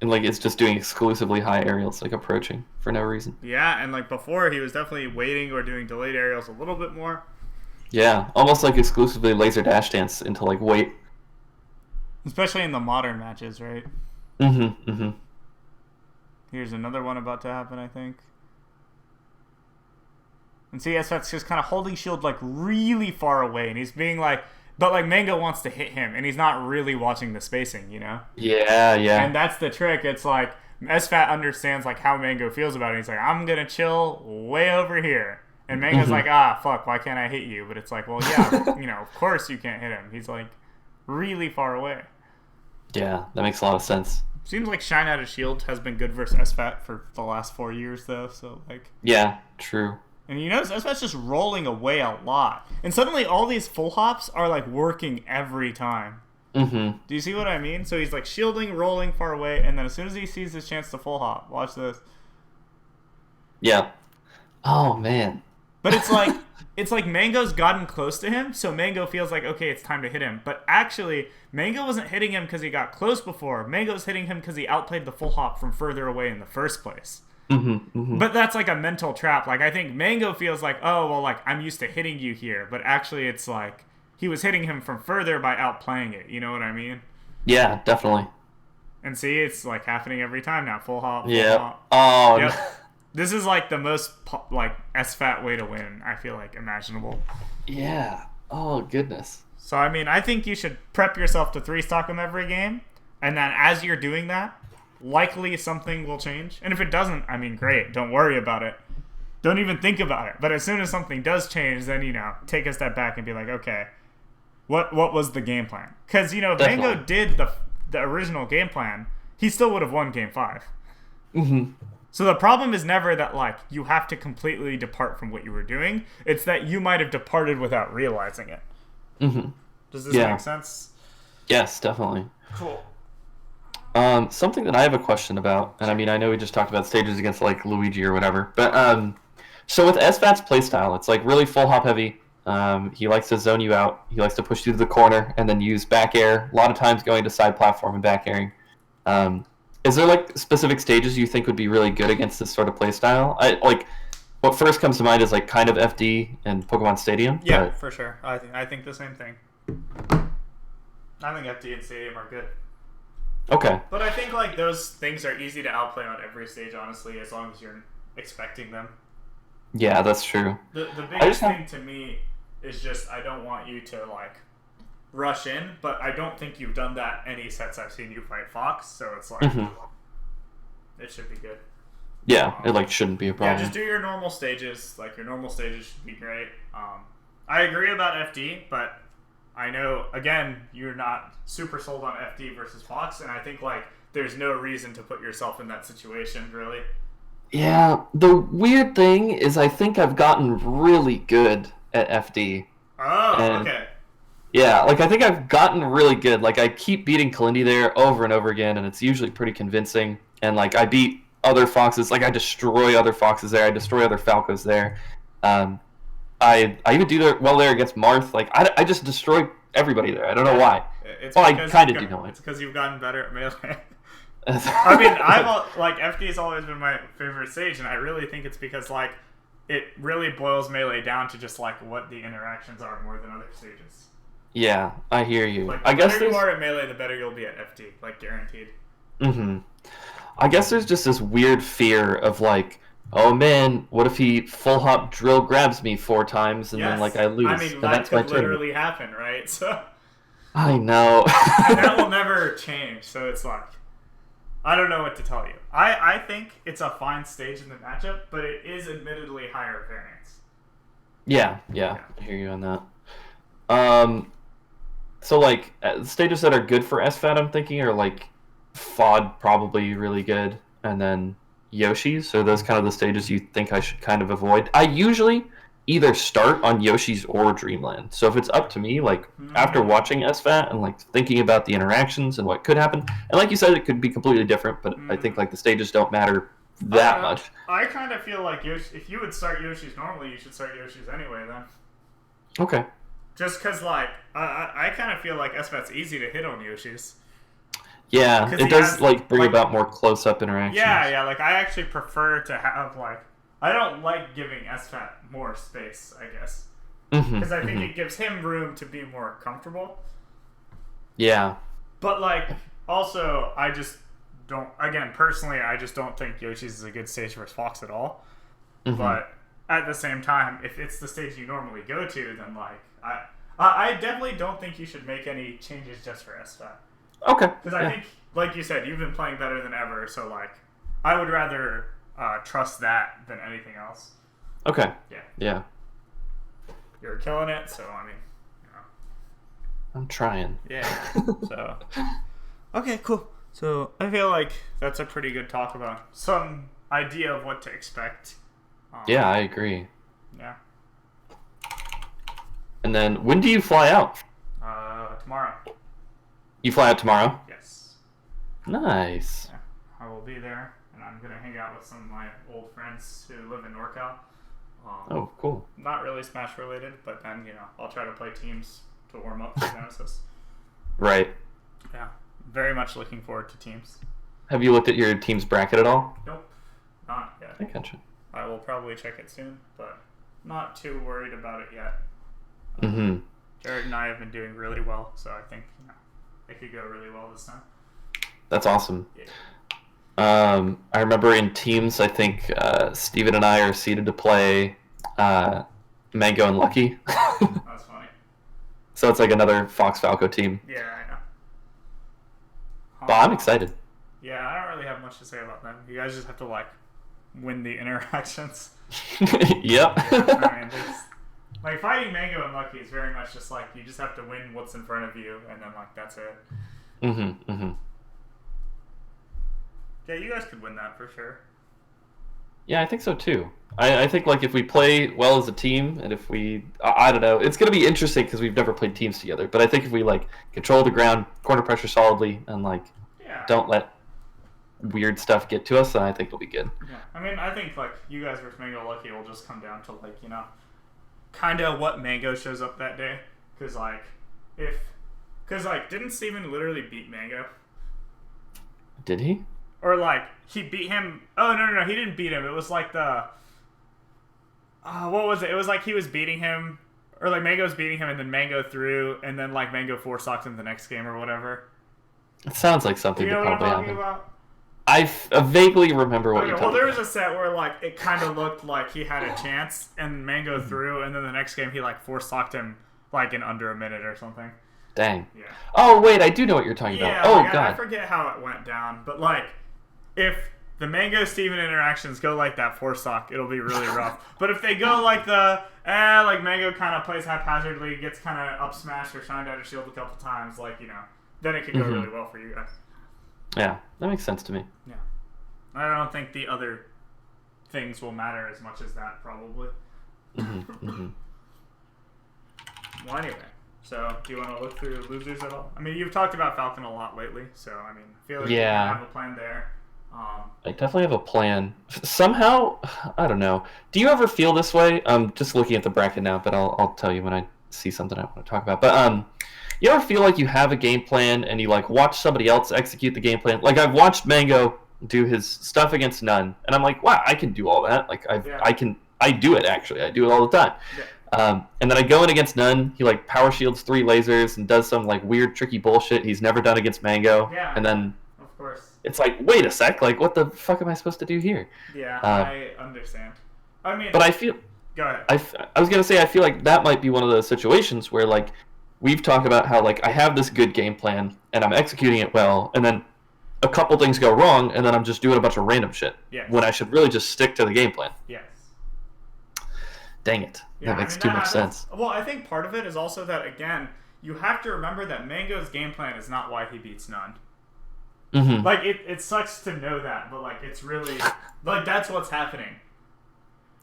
and, like, it's just doing exclusively high aerials, like, approaching for no reason. Yeah, and, like, before, he was definitely waiting or doing delayed aerials a little bit more. Yeah, almost like exclusively laser dash dance into like wait. Especially in the modern matches, right? Here's another one about to happen, I think. And see, SFAT's just kind of holding shield like really far away, and he's being like, but like Mango wants to hit him, and he's not really watching the spacing, Yeah. And that's the trick. It's like SFAT understands like how Mango feels about it. He's like, I'm gonna chill way over here. And Mango's like, fuck, why can't I hit you? But it's like, well, yeah, of course you can't hit him. He's like really far away. Yeah, that makes a lot of sense. Seems like Shine Out of Shield has been good versus SFAT for the last 4 years, though. So, like... Yeah, true. And you notice SFAT's just rolling away a lot. And suddenly all these full hops are, like, working every time. Do you see what I mean? So he's, like, shielding, rolling far away, and then as soon as he sees his chance to full hop, watch this. Yeah. Oh, man. But it's like Mango's gotten close to him, so Mango feels like, okay, it's time to hit him. But actually, Mango wasn't hitting him because he got close before. Mango's hitting him because he outplayed the full hop from further away in the first place. But that's like a mental trap. Like, I think Mango feels like, oh, well, like, I'm used to hitting you here. But actually, it's like, he was hitting him from further by outplaying it. You know what I mean? Yeah, definitely. And see, it's like happening every time now. Full hop, full hop. Oh, yep. This is like the most like SFAT way to win, I feel like, imaginable. Yeah. Oh, goodness. So, I mean, I think you should prep yourself to 3-stock him every game. And then as you're doing that, likely something will change. And if it doesn't, I mean, great. Don't worry about it. Don't even think about it. But as soon as something does change, then, take a step back and be like, okay, what was the game plan? Because, if Mango did the original game plan, he still would have won game 5. So the problem is never that, like, you have to completely depart from what you were doing. It's that you might have departed without realizing it. Does this make sense? Yes, definitely. Cool. Something that I have a question about, and I mean, I know we just talked about stages against, like, Luigi or whatever, but, so with SFAT's playstyle, it's, like, really full hop heavy. He likes to zone you out. He likes to push you to the corner and then use back air. A lot of times going to side platform and back airing. Is there, like, specific stages you think would be really good against this sort of playstyle? What first comes to mind is, like, kind of FD and Pokemon Stadium. Yeah, but... for sure. I think the same thing. I think FD and Stadium are good. Okay. But I think, like, those things are easy to outplay on every stage, honestly, as long as you're expecting them. Yeah, that's true. The biggest thing to me It's just I don't want you to like rush in, but I don't think you've done that any sets I've seen you fight Fox, so it's like it should be good. Yeah, it like shouldn't be a problem. Yeah, just do your normal stages. Like your normal stages should be great. I agree about FD, but I know again you're not super sold on FD versus Fox, and I think like there's no reason to put yourself in that situation really. Yeah, the weird thing is I think I've gotten really good at FD. Oh, And okay. yeah, like I think I've gotten really good. Like I keep beating Kalindi there over and over again, and it's usually pretty convincing. And like I beat other foxes, like I destroy other foxes there. I destroy other falcos there. I even do well there against Marth. Like I just destroy everybody there. I don't know why. Well, I kind of do know it. It's because you've gotten better at melee. I mean, like FD's always been my favorite stage, and I really think it's because like it really boils melee down to just like what the interactions are more than other stages. Yeah, I hear you. Like, I guess the better you are at melee, the better you'll be at FD, like guaranteed. I guess there's just this weird fear of like, oh man, what if he full hop drill grabs me 4 times and then like I lose? I mean, and that that's could literally happen, right? So I know. and that will never change. So it's like, I don't know what to tell you. I think it's a fine stage in the matchup, but it is admittedly higher variance. Yeah, I hear you on that. So like stages that are good for SFAT, I'm thinking are like FOD probably really good, and then Yoshi's. Are those kind of the stages you think I should kind of avoid? I usually either start on Yoshi's or Dreamland. So if it's up to me, like after watching SFAT and like thinking about the interactions and what could happen, and like you said, it could be completely different, but I think like the stages don't matter that much. I kind of feel like if you would start Yoshi's normally, you should start Yoshi's anyway then. Okay. Just because like I kind of feel like SFAT's easy to hit on Yoshi's. Yeah, it does like bring about more close-up interactions. Yeah, like I actually prefer to have like I don't like giving SFAT more space, I guess. Because I think it gives him room to be more comfortable. Yeah. But, like, also, I just don't... Again, personally, I just don't think Yoshi's is a good stage for Fox at all. But at the same time, if it's the stage you normally go to, then, like... I definitely don't think you should make any changes just for SFAT. Okay. Because I think, like you said, you've been playing better than ever, so, like, I would rather... trust that than anything else. Okay. Yeah. You're killing it, so I mean, I'm trying. Yeah. So. Okay, cool. So I feel like that's a pretty good talk about some idea of what to expect. Yeah, I agree. Yeah. And then when do you fly out? Tomorrow. You fly out tomorrow? Yes. Nice. Yeah, I will be there. And I'm going to hang out with some of my old friends who live in NorCal. Oh, cool. Not really Smash related, but then, I'll try to play teams to warm up for Genesis. Right. Yeah. Very much looking forward to teams. Have you looked at your team's bracket at all? Nope. Not yet. I gotcha. I will probably check it soon, but not too worried about it yet. Jared and I have been doing really well, so I think, it could go really well this time. That's awesome. Yeah. I remember in teams, I think Steven and I are seeded to play Mango and Lucky. That's funny. So it's like another Fox Falco team. Yeah, I know. But I'm excited. Yeah, I don't really have much to say about them. You guys just have to, like, win the interactions. Yep. I mean, like, fighting Mango and Lucky is very much just, like, you just have to win what's in front of you, and then, like, that's it. Yeah, you guys could win that for sure. Yeah, I think so too. I think like if we play well as a team, and if we, I don't know, it's gonna be interesting because we've never played teams together. But I think if we like control the ground, corner pressure solidly, and like don't let weird stuff get to us, then I think it'll be good. Yeah, I mean, I think like you guys versus Mango Lucky will just come down to like kind of what Mango shows up that day, because didn't Steven literally beat Mango? Did he? Or, like, he beat him... Oh, no, he didn't beat him. It was, like, the... what was it? It was, like, he was beating him... Or, like, Mango was beating him, and then Mango threw, and then, like, Mango 4-stocked him the next game or whatever. It sounds like something you know that what probably I'm talking happened. about? I vaguely remember what Okay, you're well, talking there about. was a set where like it kind of looked like he had a chance, and Mango Mm-hmm. threw, and then the next game he like force locked him like in under a minute or something. Dang. Yeah. Oh, wait, I do know what you're talking Yeah. about. Oh, Like, I God. forget how it went down, but like if the Mango Steven interactions go like that force lock, it'll be really rough. But if they go like like Mango kind of plays haphazardly, gets kind of up smashed or shined out of shield a couple times, like then it could go really well for you guys. Yeah, that makes sense to me. Yeah. I don't think the other things will matter as much as that, probably. Well, anyway, so do you want to look through losers at all? I mean, you've talked about Falcon a lot lately, so I mean, I feel like you have a plan there. I definitely have a plan. Somehow, I don't know. Do you ever feel this way? I'm just looking at the bracket now, but I'll tell you when I see something I want to talk about. But you ever feel like you have a game plan and you like watch somebody else execute the game plan? Like I've watched Mango do his stuff against None, and I'm like, wow, I can do all that. Like I do it actually. I do it all the time. Yeah. And then I go in against None. He like power shields 3 lasers and does some like weird tricky bullshit he's never done against Mango. Yeah. And then Of course. it's like, wait a sec, like what the fuck am I supposed to do here? Yeah, I understand. I mean, But I feel go ahead. I was gonna say I feel like that might be one of those situations where like we've talked about how like I have this good game plan and I'm executing it well, and then a couple things go wrong, and then I'm just doing a bunch of random shit. Yes. When I should really just stick to the game plan. Yes. Dang it. Yeah, That makes I mean, too much sense. Well, I think part of it is also that, again, you have to remember that Mango's game plan is not why he beats None. Mm-hmm. Like, it sucks to know that, but, like, it's really... like, that's what's happening.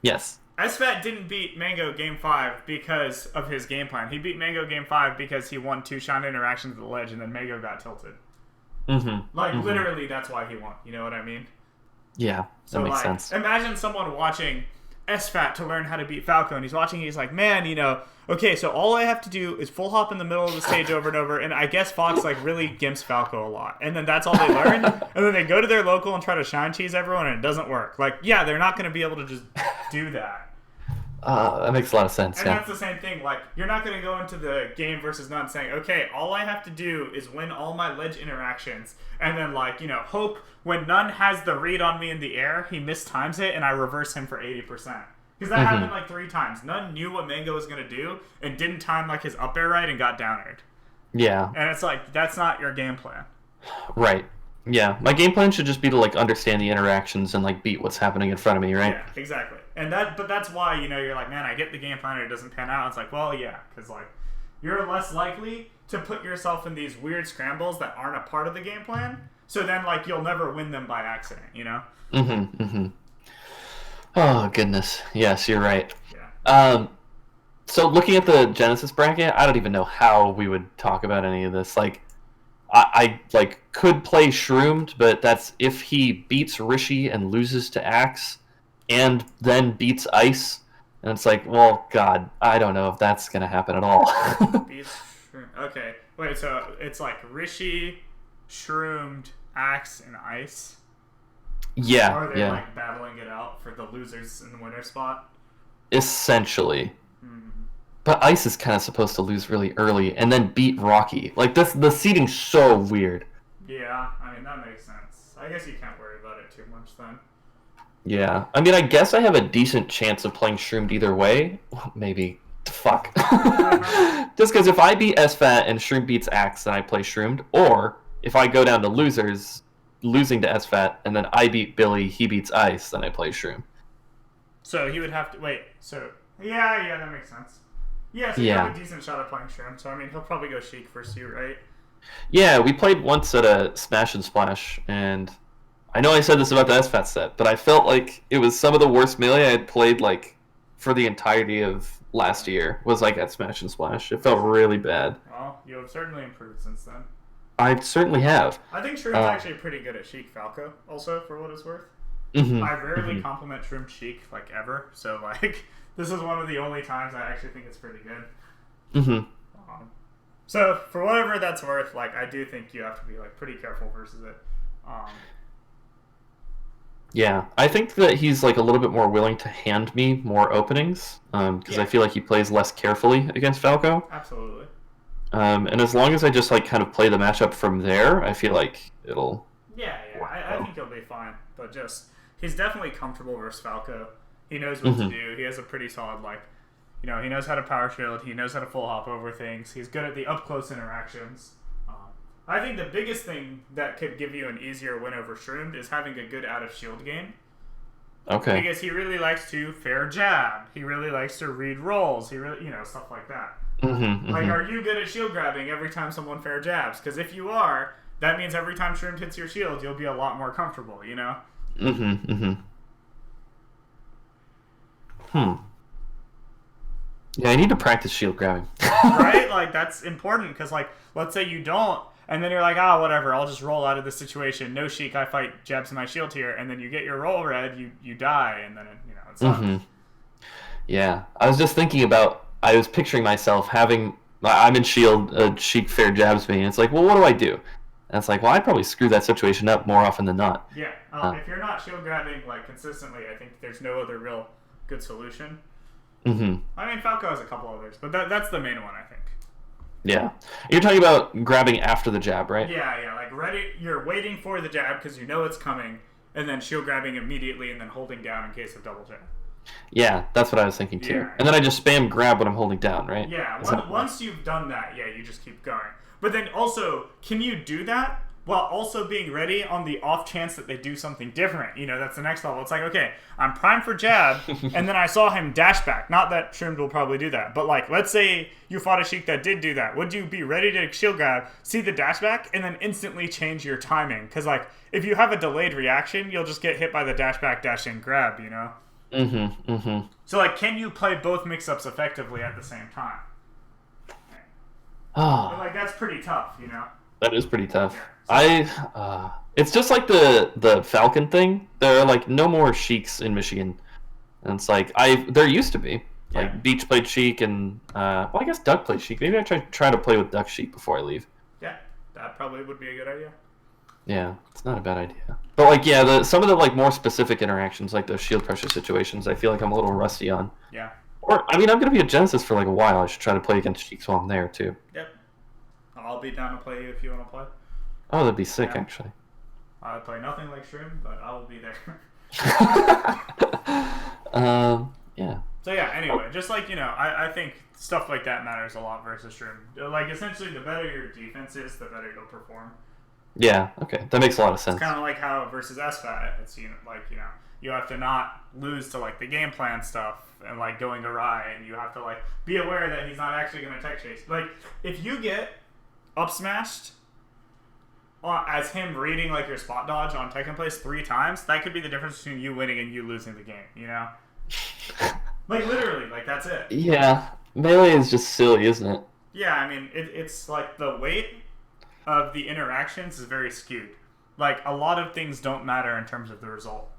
Yes. SFAT didn't beat Mango Game 5 because of his game plan. He beat Mango Game 5 because he won 2 shot interactions at the ledge, and then Mango got tilted. Mm-hmm. Like, literally, that's why he won. You know what I mean? Yeah, that makes sense. Imagine someone watching SFAT to learn how to beat Falco, and he's watching, he's like, man, okay, so all I have to do is full hop in the middle of the stage over and over, and I guess Fox, like, really gimps Falco a lot. And then that's all they learn, and then they go to their local and try to shine cheese everyone, and it doesn't work. Like, yeah, they're not going to be able to just do that. That makes a lot of sense, And that's the same thing. Like, you're not going to go into the game versus None saying, okay, all I have to do is win all my ledge interactions, and then, like, hope when None has the read on me in the air, he mistimes it, and I reverse him for 80%. Because that happened, like, 3 times. None knew what Mango was going to do, and didn't time, like, his up air right, and got down aired. Yeah. And it's like, that's not your game plan. Right. Yeah. My game plan should just be to, like, understand the interactions and, like, beat what's happening in front of me, right? Yeah, exactly. But that's why, you're like, man, I get the game plan and it doesn't pan out. It's like, well, yeah, because, like, you're less likely to put yourself in these weird scrambles that aren't a part of the game plan. So then, like, you'll never win them by accident, Mm-hmm, mm-hmm. Oh, goodness. Yes, you're right. Yeah. So looking at the Genesis bracket, I don't even know how we would talk about any of this. Like, I like could play Shroomed, but that's if he beats Rishi and loses to Axe, and then beats Ice. And it's like, well, God, I don't know if that's gonna happen at all. Okay, wait, so it's like Rishi, Shroomed, Axe, and Ice? Yeah, Or are they, yeah. like, battling it out for the losers in the winner spot? Essentially. But Ice is kind of supposed to lose really early and then beat Rocky. Like, the seeding's so weird. Yeah, I mean, that makes sense. I guess you can't worry about it too much then. Yeah. I mean, I guess I have a decent chance of playing Shroomed either way. Well, maybe. Fuck. Just because if I beat SFAT and Shroom beats Axe, then I play Shroomed. Or, if I go down to losers, losing to SFAT, and then I beat Billy, he beats Ice, then I play Shroom. So he would have to... Wait, so... Yeah, that makes sense. Yeah, so you have a decent shot at playing Shroom. So, I mean, he'll probably go Sheik versus you, right? Yeah, we played once at a Smash and Splash, and I know I said this about the SFAT set, but I felt like it was some of the worst Melee I had played, like, for the entirety of last year, was like at Smash and Splash. It felt really bad. Well, you have certainly improved since then. I certainly have. I think Shroom's actually pretty good at Sheik Falco, also, for what it's worth. Mm-hmm. I rarely compliment Shroom Sheik, like, ever, so, like, this is one of the only times I actually think it's pretty good. Mm-hmm. So, for whatever that's worth, like, I do think you have to be, like, pretty careful versus it. Yeah, I think that he's, like, a little bit more willing to hand me more openings, because I feel like he plays less carefully against Falco. Absolutely. And as long as I just, like, kind of play the matchup from there, I feel like it'll... Yeah, I think you'll be perfectly fine. But just he's definitely comfortable versus Falco. He knows what to do. He has a pretty solid he knows how to power shield. He knows how to full hop over things. He's good at the up close interactions. I think the biggest thing that could give you an easier win over Shroomed is having a good out of shield game. Okay. Because he really likes to fair jab. He really likes to read rolls. He really, stuff like that. Like, are you good at shield grabbing every time someone fair jabs? Because if you are, that means every time Shroomed hits your shield, you'll be a lot more comfortable, Yeah, I need to practice shield grabbing. Right? Like, that's important because, like, let's say you don't, and then you're like, whatever, I'll just roll out of this situation. No Sheik, I fight jabs in my shield here, and then you get your roll red, you die, and then, it sucks. Yeah, I was just thinking about, I was picturing myself I'm in shield, Sheik fair jabs me, and it's like, well, what do I do? And it's like, well, I'd probably screw that situation up more often than not. Yeah, if you're not shield grabbing, like, consistently, I think there's no other real good solution. I mean, Falco has a couple others, but that's the main one, I think. Yeah. You're talking about grabbing after the jab, right? Yeah, like ready. You're waiting for the jab because you know it's coming, and then shield grabbing immediately and then holding down in case of double jab. Yeah, that's what I was thinking too. Yeah. And then I just spam grab when I'm holding down, right? Yeah, once you've done that, you just keep going. But then also, can you do that while also being ready on the off chance that they do something different? That's the next level. It's like, okay, I'm primed for jab, and then I saw him dash back. Not that Shroomed will probably do that, but like, let's say you fought a Sheik that did do that. Would you be ready to shield grab, see the dash back, and then instantly change your timing? Because like, if you have a delayed reaction, you'll just get hit by the dash back, dash in, grab, So like, can you play both mix-ups effectively at the same time? But, like, that's pretty tough, That is pretty tough. Yeah. It's just like the Falcon thing. There are like no more Sheiks in Michigan, and it's like there used to be like Beach played Sheik and I guess Duck played Sheik. Maybe I try to play with Duck Sheik before I leave. Yeah, that probably would be a good idea. Yeah, it's not a bad idea. But like some of the like more specific interactions, like those shield pressure situations, I feel like I'm a little rusty on. Yeah. Or I'm gonna be a Genesis for like a while. I should try to play against Sheiks while I'm there too. Yep. I'll be down to play you if you want to play. Oh, that'd be sick, actually. I play nothing like Shroom, but I will be there. Yeah. So yeah, anyway, just like, I think stuff like that matters a lot versus Shroom. Like, essentially, the better your defense is, the better you'll perform. Yeah, okay. That makes a lot of sense. It's kind of like how versus SFAT, it's, you have to not lose to, like, the game plan stuff and, like, going awry, and you have to, like, be aware that he's not actually going to tech chase. Like, if you get up smashed as him reading like your spot dodge on Tekken Place 3 times, that could be the difference between you winning and you losing the game, Like, literally, like, that's it. Yeah, melee is just silly, isn't it? Yeah, I mean, it's like the weight of the interactions is very skewed. Like, a lot of things don't matter in terms of the result.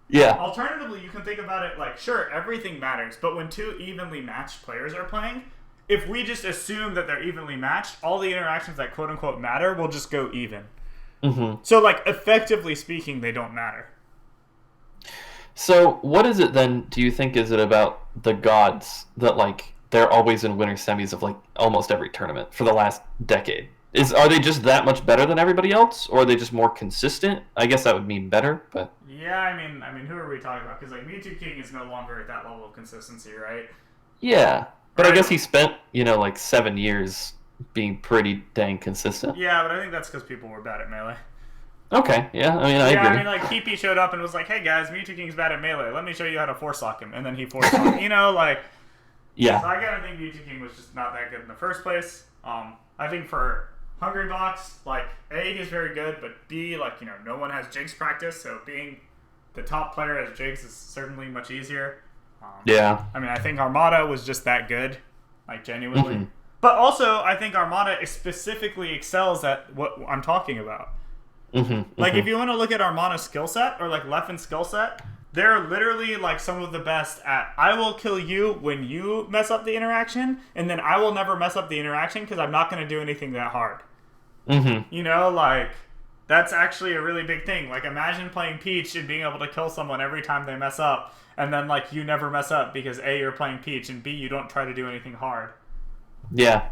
Yeah. Alternatively, you can think about it like, sure, everything matters, but when two evenly matched players are playing, if we just assume that they're evenly matched, all the interactions that quote-unquote matter will just go even. So, like, effectively speaking, they don't matter. So, what is it then, do you think, is it about the gods that, like, they're always in winner semis of, like, almost every tournament for the last decade? Are they just that much better than everybody else, or are they just more consistent? I guess that would mean better, but... Yeah, I mean, who are we talking about? Because, like, Mewtwo King is no longer at that level of consistency, right? Yeah, but right. I guess he spent, like, 7 years being pretty dang consistent. Yeah, but I think that's because people were bad at Melee. Okay, yeah, I agree. Yeah, I mean, like, PP showed up and was like, hey, guys, Mewtwo King's bad at Melee. Let me show you how to force lock him. And then he force locked, like... Yeah. So I gotta think Mewtwo King was just not that good in the first place. I think for Hungry Box, like, A, he's very good, but B, like, no one has Jigs practice, so being the top player as Jigs is certainly much easier. Yeah. I mean, I think Armada was just that good, like, genuinely. But also, I think Armada specifically excels at what I'm talking about. Like, if you want to look at Armada's skill set, or, like, Leffen's skill set, they're literally, like, some of the best at, I will kill you when you mess up the interaction, and then I will never mess up the interaction because I'm not going to do anything that hard. Like, that's actually a really big thing. Like, imagine playing Peach and being able to kill someone every time they mess up, and then, like, you never mess up because A, you're playing Peach, and B, you don't try to do anything hard. Yeah.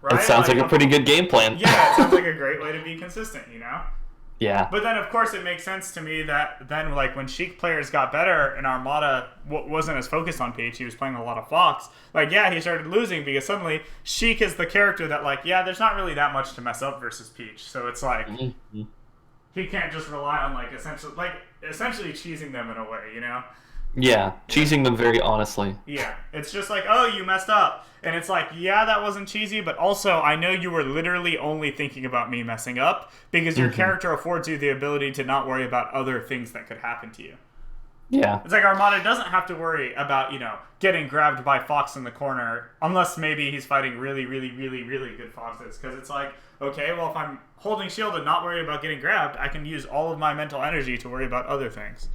Right? It sounds like a pretty good game plan. Yeah, it sounds like a great way to be consistent, Yeah. But then, of course, it makes sense to me that then, like, when Sheik players got better and Armada wasn't as focused on Peach, he was playing a lot of Fox, like, yeah, he started losing because suddenly Sheik is the character that, like, yeah, there's not really that much to mess up versus Peach. So it's like, he can't just rely on, like, essentially cheesing them in a way, you know? Yeah, cheesing them very honestly. Yeah, it's just like, oh, you messed up. And it's like, yeah, that wasn't cheesy, but also I know you were literally only thinking about me messing up because your character affords you the ability to not worry about other things that could happen to you. Yeah. It's like Armada doesn't have to worry about, getting grabbed by Fox in the corner unless maybe he's fighting really, really, really, really good Foxes. Because it's like, okay, well, if I'm holding shield and not worried about getting grabbed, I can use all of my mental energy to worry about other things.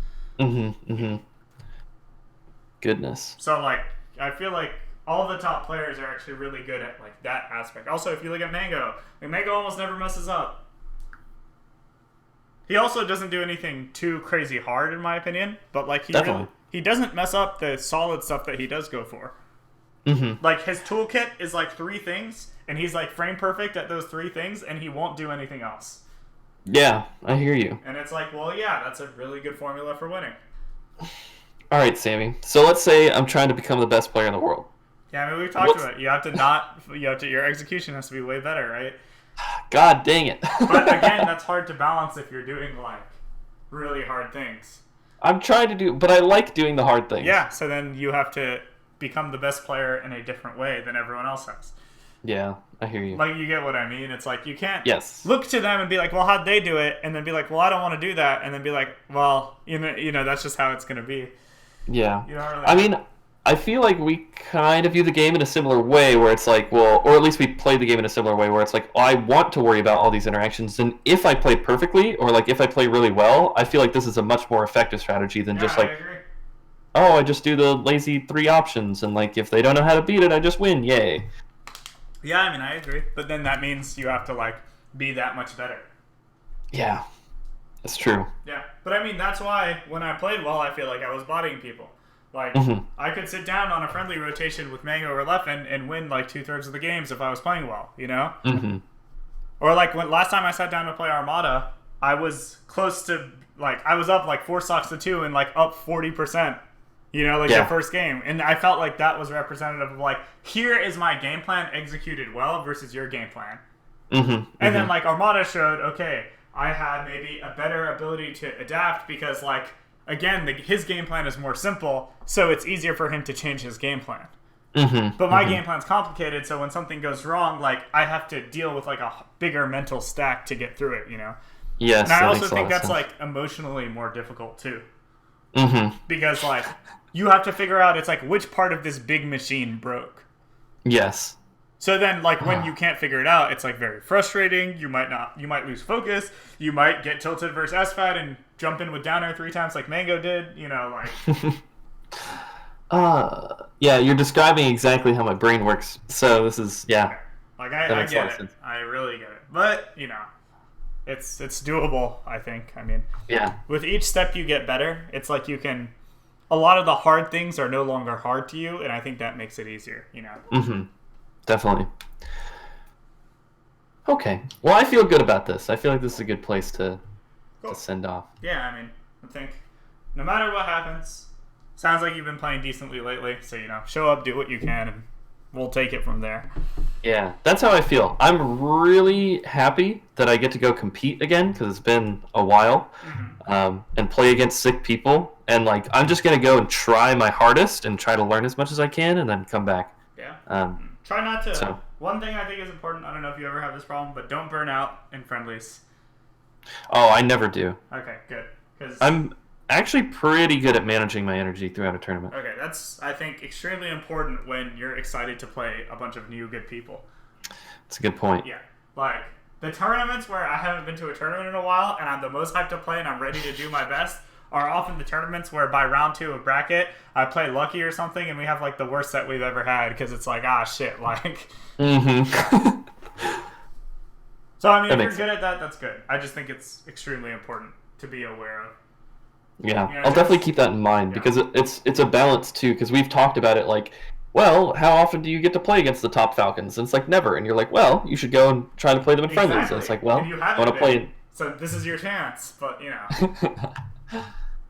Goodness. So, like, I feel like all the top players are actually really good at, like, that aspect. Also, if you look at Mango, Mango almost never messes up. He also doesn't do anything too crazy hard, in my opinion, but, like, he doesn't mess up the solid stuff that he does go for. Like, his toolkit is, like, 3 things, and he's, like, frame perfect at those 3 things, and he won't do anything else. Yeah, I hear you. And it's like, well, yeah, that's a really good formula for winning. All right, Sammy. So let's say I'm trying to become the best player in the world. Yeah, I mean, we've talked about it. Your execution has to be way better, right? God dang it. But again, that's hard to balance if you're doing, like, really hard things. I'm trying to do, but I like doing the hard things. Yeah, so then you have to become the best player in a different way than everyone else has. Yeah, I hear you. Like, you get what I mean? It's like, you can't Yes. look to them and be like, well, how'd they do it? And then be like, well, I don't want to do that. And then be like, well, that's just how it's going to be. Yeah. You don't really I mean, I feel like we kind of view the game in a similar way where it's like, well, or at least we play the game in a similar way where it's like, oh, I want to worry about all these interactions, and if I play perfectly, or like if I play really well, I feel like this is a much more effective strategy than just like, oh, I just do the lazy 3 options, and like if they don't know how to beat it, I just win, yay. Yeah, I mean, I agree. But then that means you have to, like, be that much better. Yeah, that's true. Yeah, but I mean, that's why when I played well, I feel like I was bodying people. Like, I could sit down on a friendly rotation with Mango or Leffen and win, like, 2/3 of the games if I was playing well, you know? Or, like, last time I sat down to play Armada, I was close to, like, I was up, like, 4 stocks to 2 and, like, up 40%. The first game. And I felt like that was representative of, like, here is my game plan executed well versus your game plan. And then, like, Armada showed, okay, I had maybe a better ability to adapt because, like, again, his game plan is more simple, so it's easier for him to change his game plan. But my game plan's complicated, so when something goes wrong, like, I have to deal with, like, a bigger mental stack to get through it, Yes, and I also think that's, like, emotionally more difficult, too. Because, like, you have to figure out, it's like, which part of this big machine broke. Yes. So then, like, when you can't figure it out, it's, like, very frustrating. You might lose focus. You might get tilted versus SFAT and jump in with downer 3 times like Mango did, like. Yeah, you're describing exactly how my brain works. So this is, yeah. Like, I get it. I really get it. But, it's doable, I think. I mean, yeah. With each step you get better, it's like a lot of the hard things are no longer hard to you, and I think that makes it easier, Definitely. Okay. Well, I feel good about this. I feel like this is a good place to send off. Yeah, I mean, I think no matter what happens, sounds like you've been playing decently lately, so, show up, do what you can, and we'll take it from there. Yeah, that's how I feel. I'm really happy that I get to go compete again, because it's been a while, and play against sick people, and, like, I'm just going to go and try my hardest and try to learn as much as I can, and then come back. Yeah. Try not to... One thing I think is important, I don't know if you ever have this problem, but don't burn out in friendlies. Oh, I never do. Okay, good. I'm actually pretty good at managing my energy throughout a tournament. Okay, that's, I think, extremely important when you're excited to play a bunch of new good people. That's a good point. Yeah. Like, the tournaments where I haven't been to a tournament in a while and I'm the most hyped to play and I'm ready to do my best are often the tournaments where by round 2 of bracket, I play lucky or something and we have, like, the worst set we've ever had because it's like, shit, like... So, I mean, if you're good at that, that's good. I just think it's extremely important to be aware of. Yeah, I'll definitely keep that in mind because it's a balance, too, because we've talked about it, like, well, how often do you get to play against the top Falcons? And it's like, never. And you're like, well, you should go and try to play them in friendlies. And it's like, well, I want to play... So this is your chance, but you know.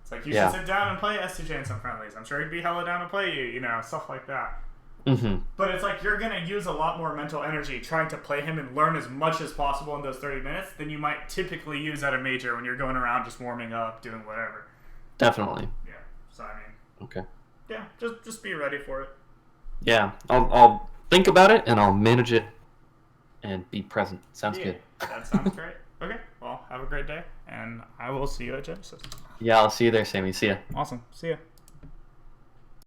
It's like you should sit down and play STJ in some friendlies. I'm sure he'd be hella down to play you, you know, stuff like that. Mm-hmm. But it's like you're going to use a lot more mental energy trying to play him and learn as much as possible in those 30 minutes than you might typically use at a major when you're going around just warming up, doing whatever. Definitely. Yeah. So, I mean. Okay. Yeah, just be ready for it. Yeah, I'll think about it and I'll manage it and be present. Sounds good. That sounds great. Okay, well, have a great day, and I will see you at Genesis. Yeah, I'll see you there, Sammy. See ya. Awesome. See ya.